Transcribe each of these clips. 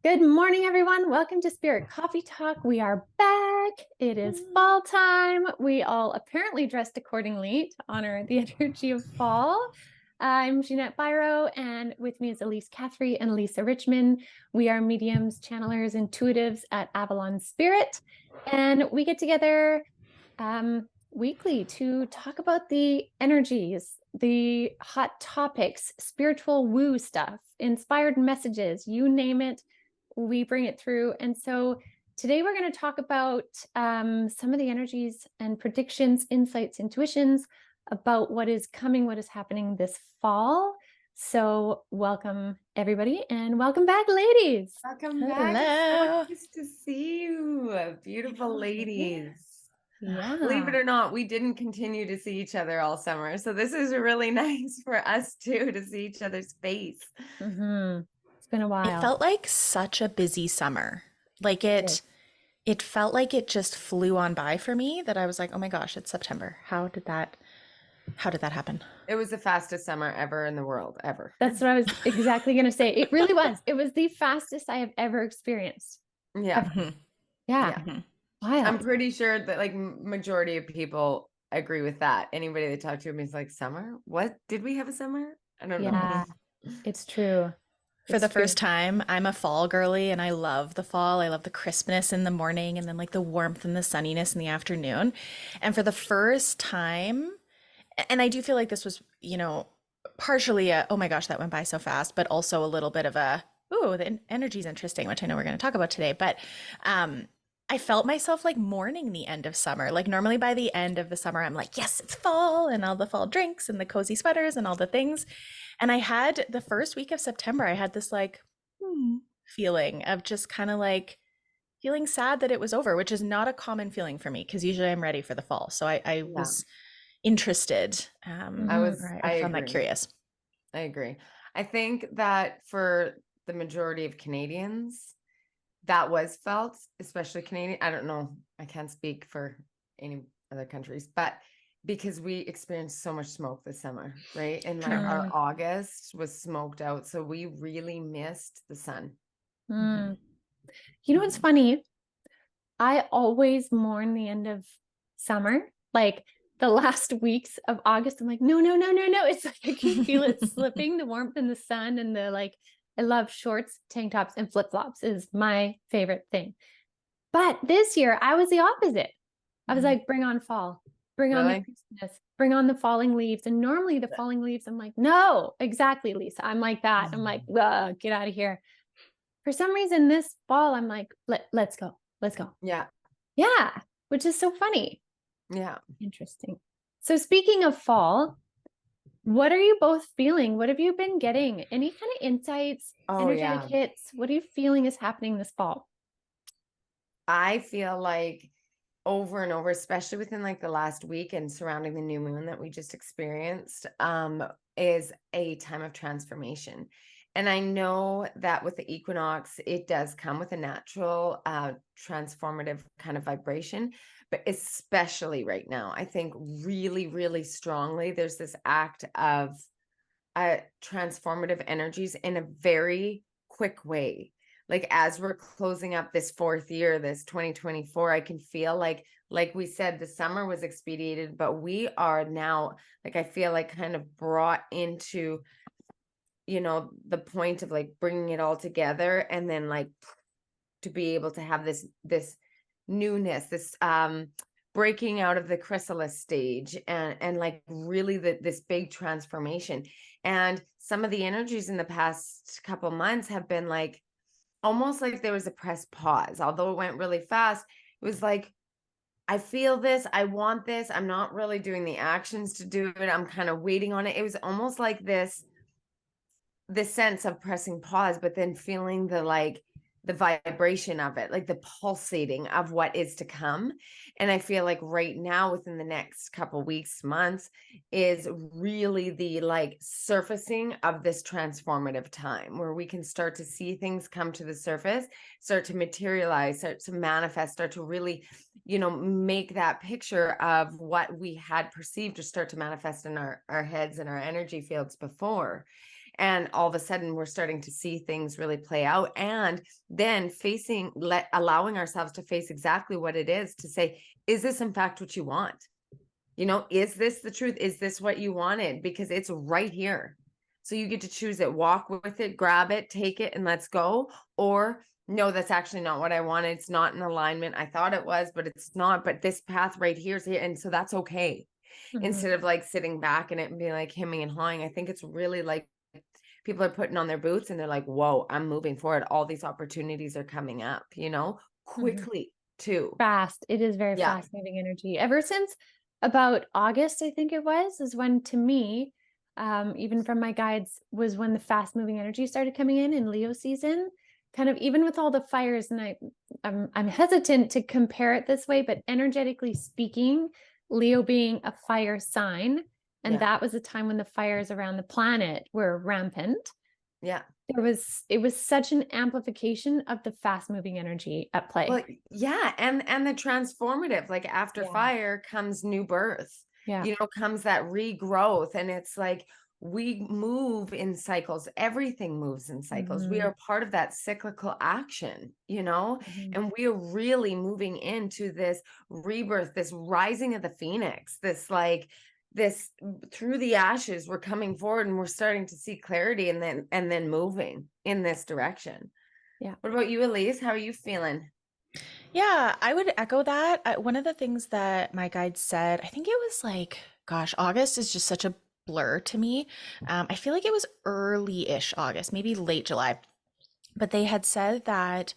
Good morning, everyone. Welcome to Spirit Coffee Talk. We are back. It is fall time. We all apparently dressed accordingly to honor the energy of fall. I'm Ginette Byro, and with me is Elyse Cathry and Lisa Richmond. We are mediums, channelers, intuitives at Avalon Spirit, and we get together weekly to talk about the energies, the hot topics, spiritual woo stuff, inspired messages, you name it. We bring it through. And so today we're going to talk about some of the energies and predictions, insights, intuitions about what is coming, what is happening this fall. So welcome everybody, and welcome back, ladies. Welcome back. It's so nice to see you, beautiful ladies. Yeah. Believe it or not, we didn't continue to see each other all summer. So this is really nice for us too, to see each other's face. It's been a while. It felt like such a busy summer. Like it felt like it just flew on by for me, that I was like, oh my gosh, it's September. How did that happen? It was the fastest summer ever in the world, ever. That's what I was exactly going to say. It really was. It was the fastest I have ever experienced. Yeah. Ever. Yeah. Wild. I'm pretty sure that like majority of people agree with that. Anybody that talked to me is like, summer? What? Did we have a summer? I don't know. Yeah, it's true. For the first time, I'm a fall girly and I love the fall. I love the crispness in the morning and then like the warmth and the sunniness in the afternoon. And for the first time, and I do feel like this was, partially a, oh my gosh, that went by so fast, but also a little bit of a, ooh, the energy is interesting, which I know we're going to talk about today. But I felt myself like mourning the end of summer. Like normally by the end of the summer, I'm like, yes, it's fall and all the fall drinks and the cozy sweaters and all the things. And I had the first week of September, I had this like feeling of just kind of like feeling sad that it was over, which is not a common feeling for me because usually I'm ready for the fall. So I was interested. I found that curious. I agree. I think that for the majority of Canadians, that was felt, especially Canadian. I don't know. I can't speak for any other countries, but because we experienced so much smoke this summer, right? And like our August was smoked out. So we really missed the sun. You know what's funny? I always mourn the end of summer. Like the last weeks of August, I'm like, no. It's like I can feel it slipping, the warmth and the sun and the like. I love shorts, tank tops, and flip-flops is my favorite thing. But this year I was the opposite. I was like, bring on fall, bring on the Christmas, bring on the falling leaves. And normally the falling leaves, I'm like, no, exactly, Lisa. I'm like that. I'm like, get out of here. For some reason, this fall, I'm like, let's go. Yeah. Which is so funny. Yeah. Interesting. So speaking of fall, what are you both feeling? What have you been getting? Any kind of insights, energetic hits? What are you feeling is happening this fall? I feel like over and over, especially within like the last week and surrounding the new moon that we just experienced, is a time of transformation. And I know that with the equinox, it does come with a natural transformative kind of vibration, but especially right now, I think really, really strongly, there's this act of transformative energies in a very quick way. Like as we're closing up this fourth year, this 2024, I can feel like we said, the summer was expedited, but we are now, like, I feel like kind of brought into, the point of like bringing it all together and then like to be able to have this newness, this breaking out of the chrysalis stage and like really this big transformation. And some of the energies in the past couple months have been like almost like there was a press pause. Although it went really fast, it was like, I feel this, I want this, I'm not really doing the actions to do it, I'm kind of waiting on it. It was almost like this sense of pressing pause, but then feeling the vibration of it, like the pulsating of what is to come. And I feel like right now, within the next couple weeks, months, is really the like surfacing of this transformative time where we can start to see things come to the surface, start to materialize, start to manifest, start to really, make that picture of what we had perceived or start to manifest in our heads and our energy fields before. And all of a sudden we're starting to see things really play out, and then allowing ourselves to face exactly what it is, to say, is this in fact what you want? You know, is this the truth? Is this what you wanted? Because it's right here. So you get to choose it, walk with it, grab it, take it, and let's go. Or no, that's actually not what I wanted. It's not in alignment. I thought it was, but it's not. But this path right here is here. And so that's okay. Instead of like sitting back in it and being like hemming and hawing. I think it's really like people are putting on their boots and they're like, whoa, I'm moving forward. All these opportunities are coming up, you know, quickly too. Fast. It is very Yeah. fast moving energy. Ever since about August, I think it was, is when, to me, even from my guides, was when the fast moving energy started coming in Leo season. Kind of even with all the fires, and I'm hesitant to compare it this way, but energetically speaking, Leo being a fire sign, and Yeah. that was a time when the fires around the planet were rampant. Yeah. It was such an amplification of the fast moving energy at play. Well, yeah, and the transformative, like after Yeah. fire comes new birth. Yeah. You know, comes that regrowth, and it's like we move in cycles. Everything moves in cycles. We are part of that cyclical action, you know, and we are really moving into this rebirth, this rising of the phoenix, this like this through the ashes, we're coming forward and we're starting to see clarity, and then moving in this direction. Yeah. What about you, Elyse? How are you feeling? Yeah, I would echo that. One of the things that my guide said, I think it was like, gosh, August is just such a blur to me. I feel like it was early-ish August, maybe late July. But they had said that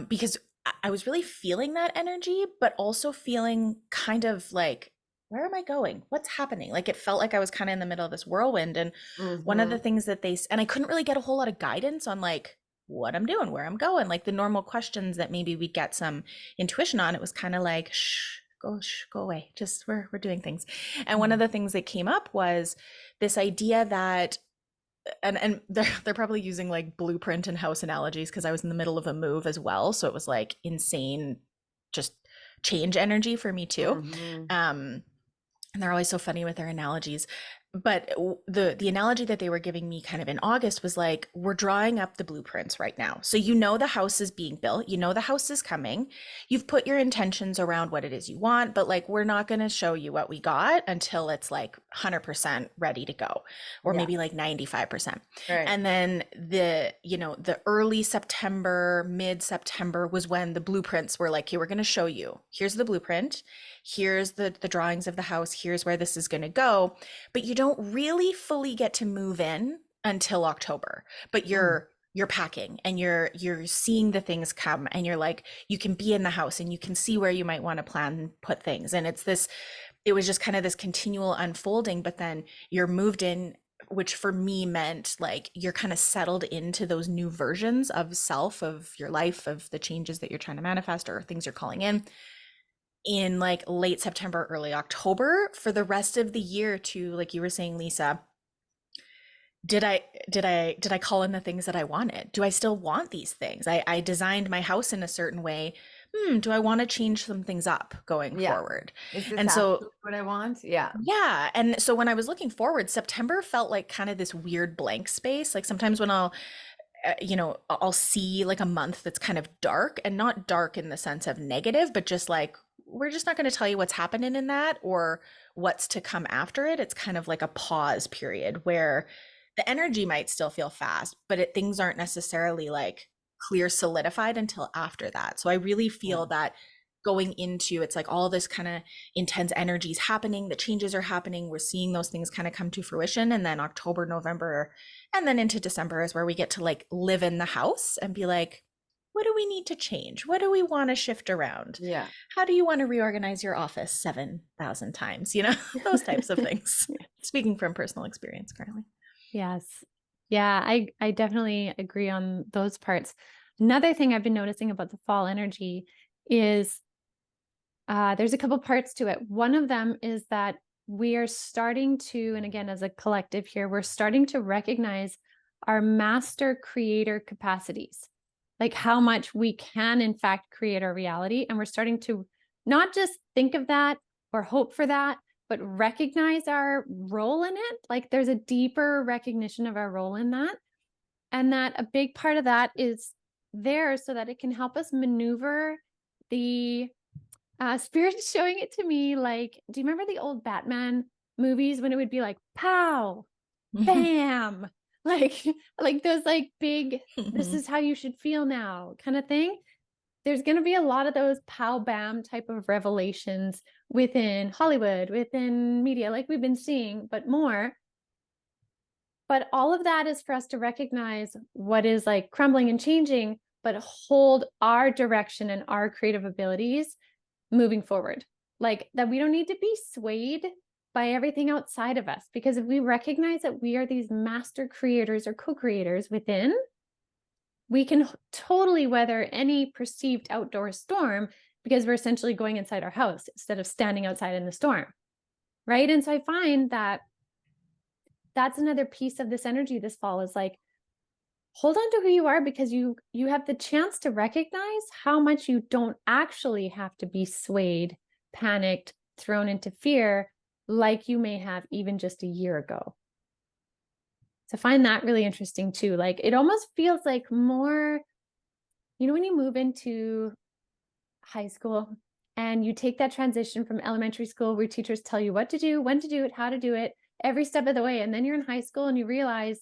because I was really feeling that energy, but also feeling kind of like, where am I going? What's happening? Like it felt like I was kind of in the middle of this whirlwind. And one of the things that and I couldn't really get a whole lot of guidance on like what I'm doing, where I'm going, like the normal questions that maybe we get some intuition on. It was kind of like, shh, go away. Just we're doing things. And one of the things that came up was this idea that and they're probably using like blueprint and house analogies because I was in the middle of a move as well. So it was like insane, just change energy for me too. And they're always so funny with their analogies. But the analogy that they were giving me kind of in August was like, we're drawing up the blueprints right now. So you know the house is being built, you know the house is coming. You've put your intentions around what it is you want, but like we're not going to show you what we got until it's like 100% ready to go, or maybe like 95%. Right. And then the early September, mid-September was when the blueprints were like, okay, we're going to show you. Here's the blueprint. Here's the drawings of the house. Here's where this is going to go. But you don't really fully get to move in until October. But you're packing and you're seeing the things come, and you're like, you can be in the house and you can see where you might want to plan and put things. And it was just kind of this continual unfolding, but then you're moved in, which for me meant like you're kind of settled into those new versions of self, of your life, of the changes that you're trying to manifest or things you're calling in like late September, early October. For the rest of the year to, like you were saying, Lisa, did I call in the things that I wanted? Do I still want these things? I designed my house in a certain way. Do I want to change some things up going forward? Is this and so what I want? Yeah. Yeah. And so when I was looking forward, September felt like kind of this weird blank space. Like sometimes when I'll see like a month that's kind of dark, and not dark in the sense of negative, but just like, we're just not going to tell you what's happening in that or what's to come after it. It's kind of like a pause period where the energy might still feel fast, but things aren't necessarily like clear solidified until after that. So I really feel that going into, it's like all this kind of intense energy is happening, the changes are happening, we're seeing those things kind of come to fruition. And then October, November, and then into December is where we get to like live in the house and be like, what do we need to change? What do we want to shift around? Yeah. How do you want to reorganize your office 7,000 times? Those types of things. Speaking from personal experience currently. Yes. Yeah, I definitely agree on those parts. Another thing I've been noticing about the fall energy is there's a couple parts to it. One of them is that we are starting to, and again, as a collective here, we're starting to recognize our master creator capacities, like how much we can, in fact, create our reality. And we're starting to not just think of that or hope for that, but recognize our role in it. Like there's a deeper recognition of our role in that. And that a big part of that is there so that it can help us maneuver the spirit is showing it to me. Like, do you remember the old Batman movies when it would be like, pow, bam, like, like those like big, this is how you should feel now kind of thing. There's going to be a lot of those pow bam type of revelations within Hollywood, within media, like we've been seeing, but more. But all of that is for us to recognize what is like crumbling and changing, but hold our direction and our creative abilities moving forward. Like that we don't need to be swayed by everything outside of us, because if we recognize that we are these master creators or co-creators within, we can totally weather any perceived outdoor storm because we're essentially going inside our house instead of standing outside in the storm. Right. And so I find that that's another piece of this energy this fall is like, hold on to who you are, because you have the chance to recognize how much you don't actually have to be swayed, panicked, thrown into fear like you may have even just a year ago. So I find that really interesting too. Like it almost feels like more, you know, when you move into high school and you take that transition from elementary school where teachers tell you what to do, when to do it, how to do it, every step of the way. And then you're in high school and you realize,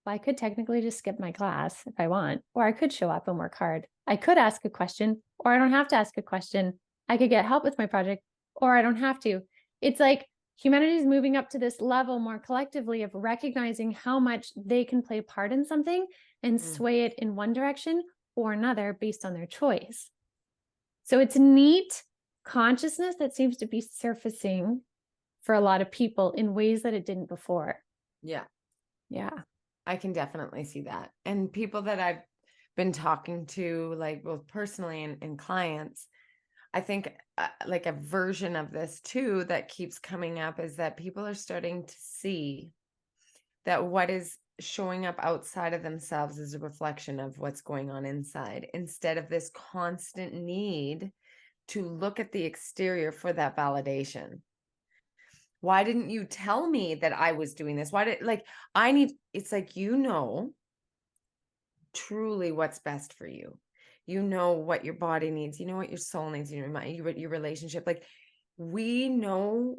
well, I could technically just skip my class if I want, or I could show up and work hard. I could ask a question, or I don't have to ask a question. I could get help with my project, or I don't have to. It's like humanity is moving up to this level more collectively of recognizing how much they can play a part in something and sway it in one direction or another based on their choice. So it's neat consciousness that seems to be surfacing for a lot of people in ways that it didn't before. Yeah. Yeah. I can definitely see that. And people that I've been talking to, like both personally and clients, I think like a version of this too that keeps coming up is that people are starting to see that what is showing up outside of themselves is a reflection of what's going on inside, instead of this constant need to look at the exterior for that validation. Why didn't you tell me that I was doing this? Why did, like, I need, it's like, you know, truly what's best for you. You know what your body needs. You know what your soul needs. You know your relationship. Like we know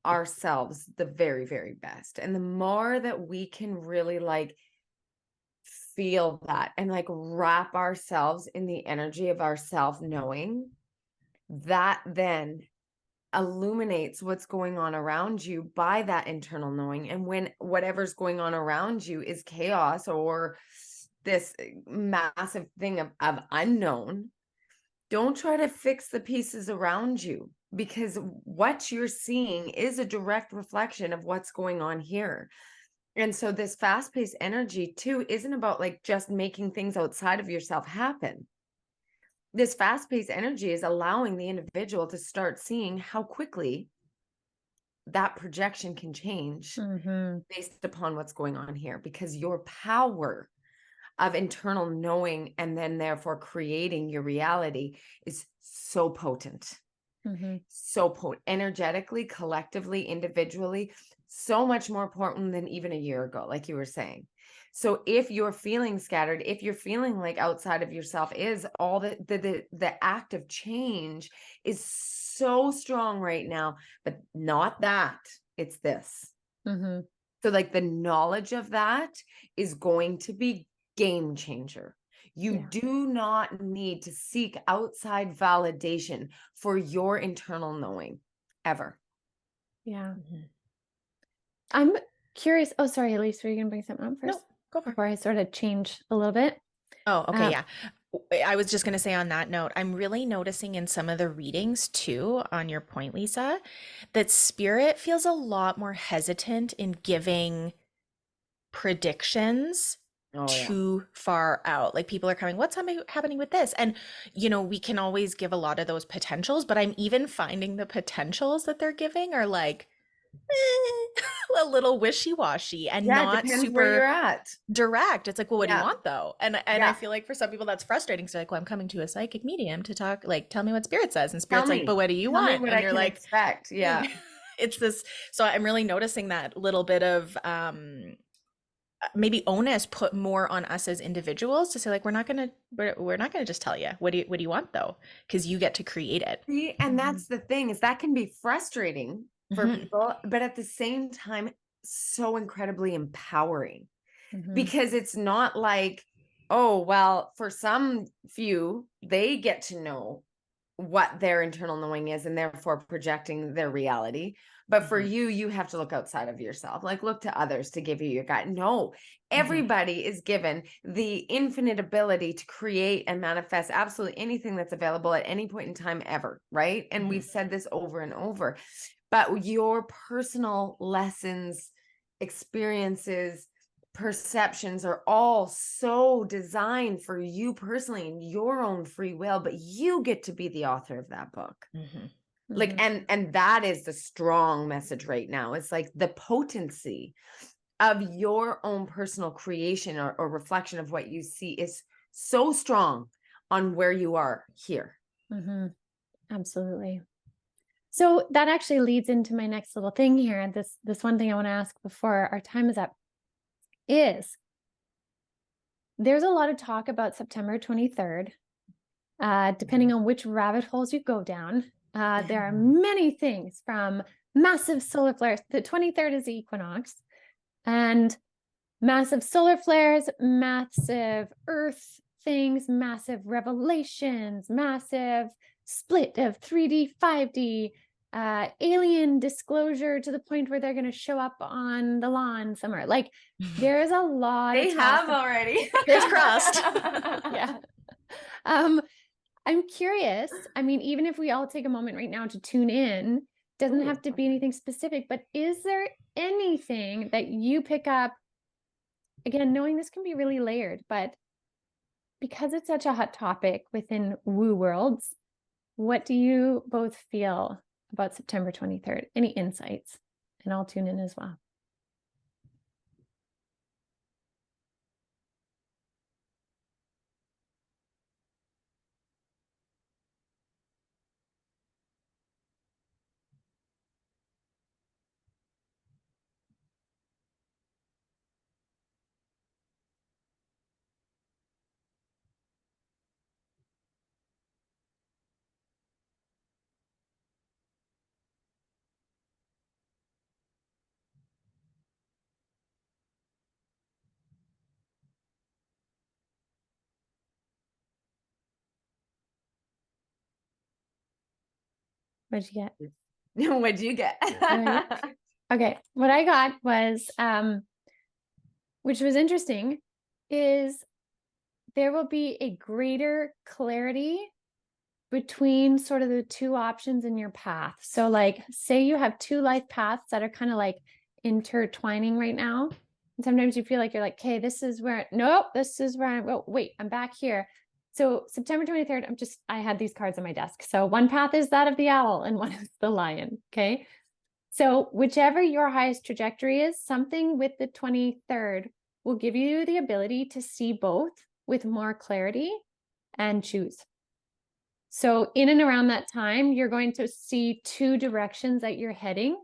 ourselves the very, very best. And the more that we can really like feel that and like wrap ourselves in the energy of our self-knowing, that then illuminates what's going on around you by that internal knowing. And when whatever's going on around you is chaos or this massive thing of unknown, don't try to fix the pieces around you, because what you're seeing is a direct reflection of what's going on here. And so this fast-paced energy too isn't about like just making things outside of yourself happen. This fast-paced energy is allowing the individual to start seeing how quickly that projection can change based upon what's going on here, because your power of internal knowing and then therefore creating your reality is so potent. So potent, energetically, collectively, individually, so much more potent than even a year ago, like you were saying. So if you're feeling scattered, if you're feeling like outside of yourself is all the act of change is so strong right now, but not that, it's this. So like the knowledge of that is going to be game changer. You do not need to seek outside validation for your internal knowing ever. Yeah. I'm curious. Oh, sorry, Elyse, were you going to bring something up first? No, go for it. Before I sort of change a little bit. Oh, okay. Yeah. I was just going to say on that note, I'm really noticing in some of the readings too, on your point, Lisa, that spirit feels a lot more hesitant in giving predictions too far out. Like people are coming, what's happening with this? And, you know, we can always give a lot of those potentials, but I'm even finding the potentials that they're giving are like a little wishy-washy and not depends super where you're at. direct. It's like, well, what do you want though? And I feel like for some people that's frustrating. So like, well, I'm coming to a psychic medium to talk, like, tell me what spirit says. And spirit's like, but what do you want? Tell me what and I you're can like, expect. Yeah. it's this, so I'm really noticing that little bit of maybe onus put more on us as individuals to say like we're not gonna just tell you what do you want though, because you get to create it. See, and that's the thing, is that can be frustrating for Mhm. people, but at the same time, so incredibly empowering, Mhm. because it's not like, oh, well, for some few, they get to know what their internal knowing is and therefore projecting their reality. But for Mhm. you, you have to look outside of yourself, like look to others to give you your guide. No, Mhm. everybody is given the infinite ability to create and manifest absolutely anything that's available at any point in time ever, right? And we've said this over and over, but your personal lessons, experiences, perceptions are all so designed for you personally and your own free will, but you get to be the author of that book. Mhm. Like, Mhm. and that is the strong message right now. It's like the potency of your own personal creation or reflection of what you see is so strong on where you are here. Mhm. Absolutely. So that actually leads into my next little thing here. This one thing I want to ask before our time is up is there's a lot of talk about September 23rd, depending on which rabbit holes you go down. There are many things from massive solar flares. The 23rd is the equinox, and massive solar flares, massive Earth things, massive revelations, massive split of 3D, 5D, alien disclosure to the point where they're going to show up on the lawn somewhere. Like, there is a lot They of have talk. already. Fingers crossed. Yeah. Um, I'm curious. I mean, even if we all take a moment right now to tune in, doesn't Ooh, have to be okay. anything specific, but is there anything that you pick up? Again, knowing this can be really layered, but because it's such a hot topic within woo worlds, what do you both feel about September 23rd? Any insights? And I'll tune in as well. What'd you get? What'd you get? Yeah. Okay. What I got was, which was interesting, is there will be a greater clarity between sort of the two options in your path. So like, say you have two life paths that are kind of like intertwining right now. And sometimes you feel like you're like, okay, this is where, nope, this is where I'm, oh, wait, I'm back here. So September 23rd, I had these cards on my desk. So one path is that of the owl and one is the lion. Okay. So whichever your highest trajectory is, something with the 23rd will give you the ability to see both with more clarity and choose. So in and around that time, you're going to see two directions that you're heading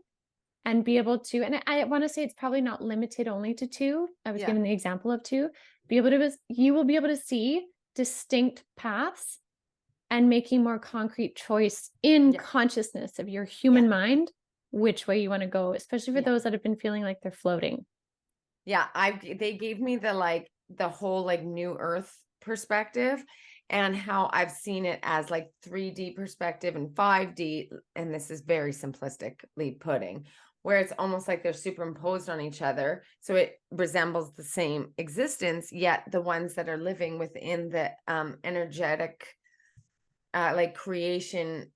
and be able to, and I want to say it's probably not limited only to two. I was given the example of two. You will be able to see distinct paths and making more concrete choice in consciousness of your human mind, which way you want to go, especially for those that have been feeling like they're floating. Yeah, they gave me the whole like new earth perspective and how I've seen it as like 3D perspective and 5D, and this is very simplistically putting, where it's almost like they're superimposed on each other. So it resembles the same existence, yet the ones that are living within the energetic like creation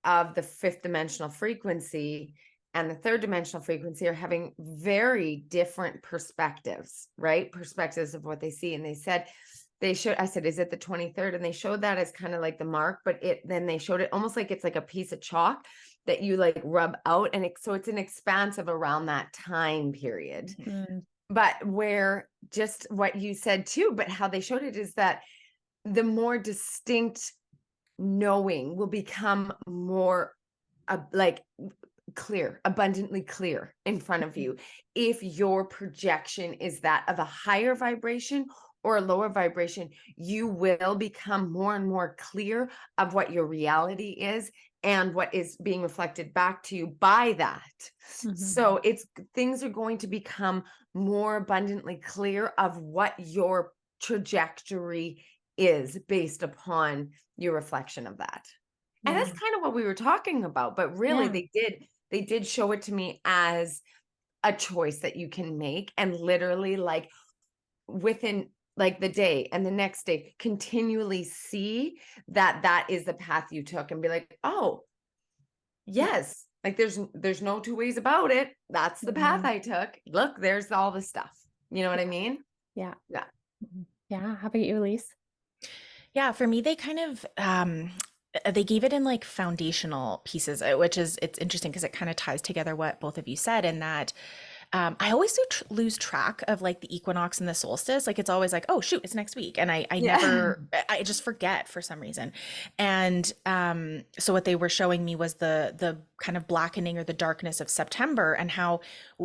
of the fifth dimensional frequency and the third dimensional frequency are having very different perspectives, right? Perspectives of what they see. And I said, is it the 23rd? And they showed that as kind of like the mark, but then they showed it almost like it's like a piece of chalk that you like rub out. And so it's an expanse of around that time period. But where just what you said too, but how they showed it is that the more distinct knowing will become more like clear, abundantly clear in front of you. If your projection is that of a higher vibration or a lower vibration, you will become more and more clear of what your reality is and what is being reflected back to you by that. So things are going to become more abundantly clear of what your trajectory is based upon your reflection of that. And that's kind of what we were talking about, but really they did show it to me as a choice that you can make, and literally like within like the day and the next day continually see that that is the path you took and be like, oh yes, like there's no two ways about it. That's the path I took. Look, there's all the stuff. You know what I mean? Yeah. Yeah. Yeah. How about you, Elyse? Yeah, for me, they kind of they gave it in like foundational pieces, which is it's interesting because it kind of ties together what both of you said, in that I always lose track of like the equinox and the solstice. Like it's always like, oh shoot, it's next week, and I never, I just forget for some reason. And so what they were showing me was the kind of blackening or the darkness of September, and how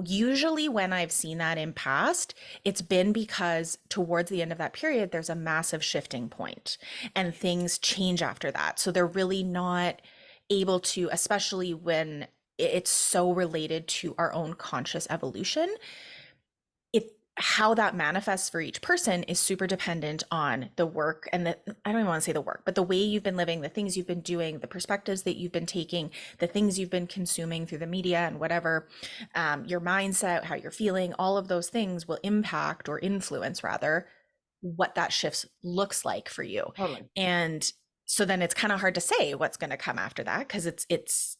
usually when I've seen that in past, it's been because towards the end of that period, there's a massive shifting point, and things change after that. So they're really not able to, especially when it's so related to our own conscious evolution. How that manifests for each person is super dependent on the work and I don't even want to say the work, but the way you've been living, the things you've been doing, the perspectives that you've been taking, the things you've been consuming through the media and whatever, your mindset, how you're feeling, all of those things will impact or influence rather what that shift looks like for you. Totally. And so then it's kind of hard to say what's going to come after that, because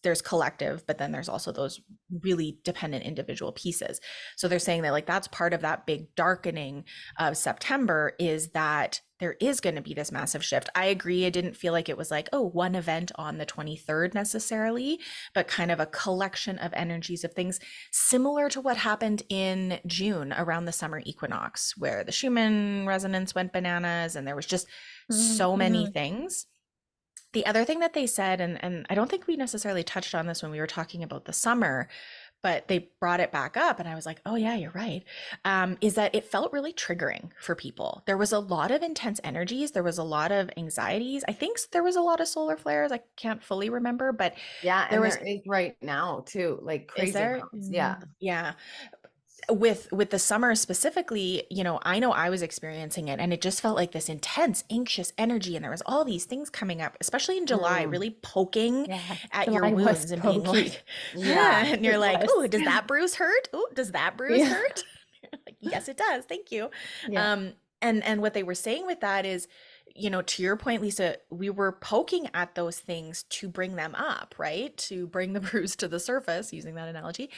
there's collective, but then there's also those really dependent individual pieces. So they're saying that like that's part of that big darkening of September, is that there is going to be this massive shift. I agree. I didn't feel like it was like, oh, one event on the 23rd necessarily, but kind of a collection of energies of things similar to what happened in June around the summer equinox, where the Schumann resonance went bananas and there was just so many things. The other thing that they said, and I don't think we necessarily touched on this when we were talking about the summer, but they brought it back up and I was like, oh yeah, you're right, is that it felt really triggering for people. There was a lot of intense energies. There was a lot of anxieties. I think there was a lot of solar flares. I can't fully remember, but Yeah, there and was, there is right now too, like is crazy there? amounts. Yeah. Yeah. With the summer specifically, I know I was experiencing it, and it just felt like this intense anxious energy, and there was all these things coming up, especially in July, really poking at your July was wounds and being pokey. like, Yeah, and you're it like, was. oh, does that bruise hurt? Oh, does that bruise hurt? Like, yes, it does. Thank you. Yeah. And what they were saying with that is, to your point, Lisa, we were poking at those things to bring them up, right? To bring the bruise to the surface, using that analogy,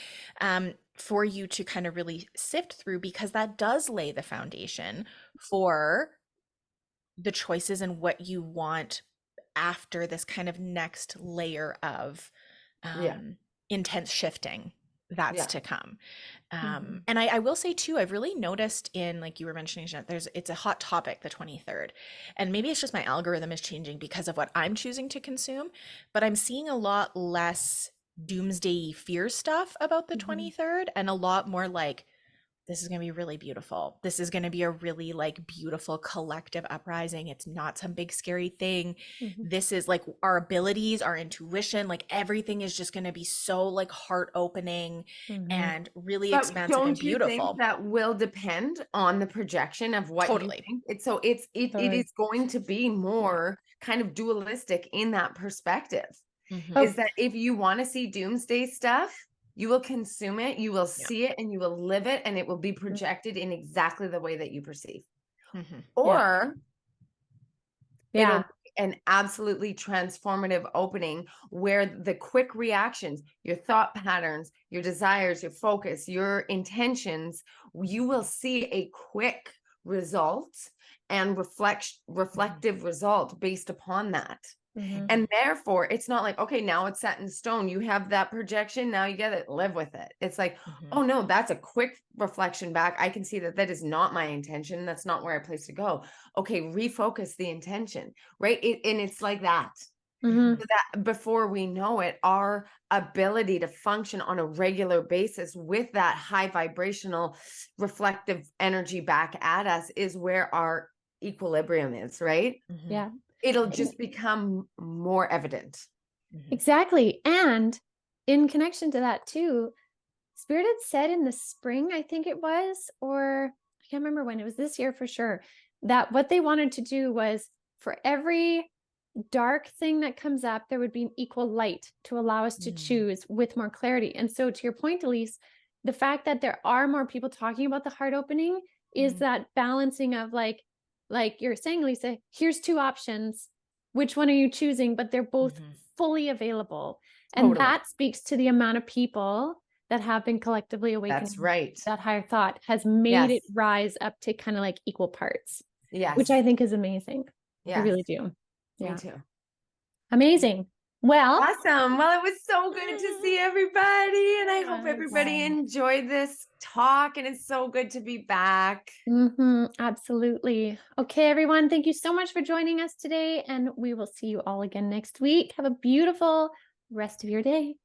for you to kind of really sift through, because that does lay the foundation for the choices and what you want after this kind of next layer of intense shifting that's to come. And I will say too, I've really noticed in, like you were mentioning, Ginette, it's a hot topic, the 23rd, and maybe it's just my algorithm is changing because of what I'm choosing to consume, but I'm seeing a lot less doomsday fear stuff about the 23rd, and a lot more like, this is going to be really beautiful. This is going to be a really like beautiful collective uprising. It's not some big scary thing. This is like our abilities, our intuition, like everything is just going to be so like heart opening and really expansive and beautiful. Don't you think that will depend on the projection of what you think? It is going to be more kind of dualistic in that perspective. Is that if you want to see doomsday stuff, you will consume it, you will see it, and you will live it, and it will be projected in exactly the way that you perceive. Or it'll be an absolutely transformative opening where the quick reactions, your thought patterns, your desires, your focus, your intentions, you will see a quick result and reflective result based upon that. And therefore, it's not like, okay, now it's set in stone. You have that projection. Now you get it. Live with it. It's like, oh no, that's a quick reflection back. I can see that that is not my intention. That's not where I place to go. Okay, refocus the intention, right? And it's like that. Mhm. So that before we know it, our ability to function on a regular basis with that high vibrational reflective energy back at us is where our equilibrium is, right? Mhm. Yeah. It'll And- just become more evident. Mhm. Exactly. And in connection to that too, Spirit had said in the spring, I think it was, or I can't remember when, it was this year for sure, that what they wanted to do was for every dark thing that comes up, there would be an equal light to allow us to Mm. choose with more clarity. And so, to your point, Elyse, the fact that there are more people talking about the heart opening is Mhm. that balancing of like you're saying, Lisa, here's two options. Which one are you choosing? But they're both Mhm. fully available. And Totally. that speaks to the amount of people that have been collectively awakening. That's right. That higher thought has made it Yes. rise up to kind of like equal parts, Yes. which I think is amazing. I Yes. really do. Me Yeah. too. Amazing. Well, Awesome. Well, it was so good to see everybody. And I hope everybody Yes. enjoyed this talk. And it's so good to be back. absolutely. Okay, everyone. Thank you so much for joining us today. And we will see you all again next week. Have a beautiful rest of your day.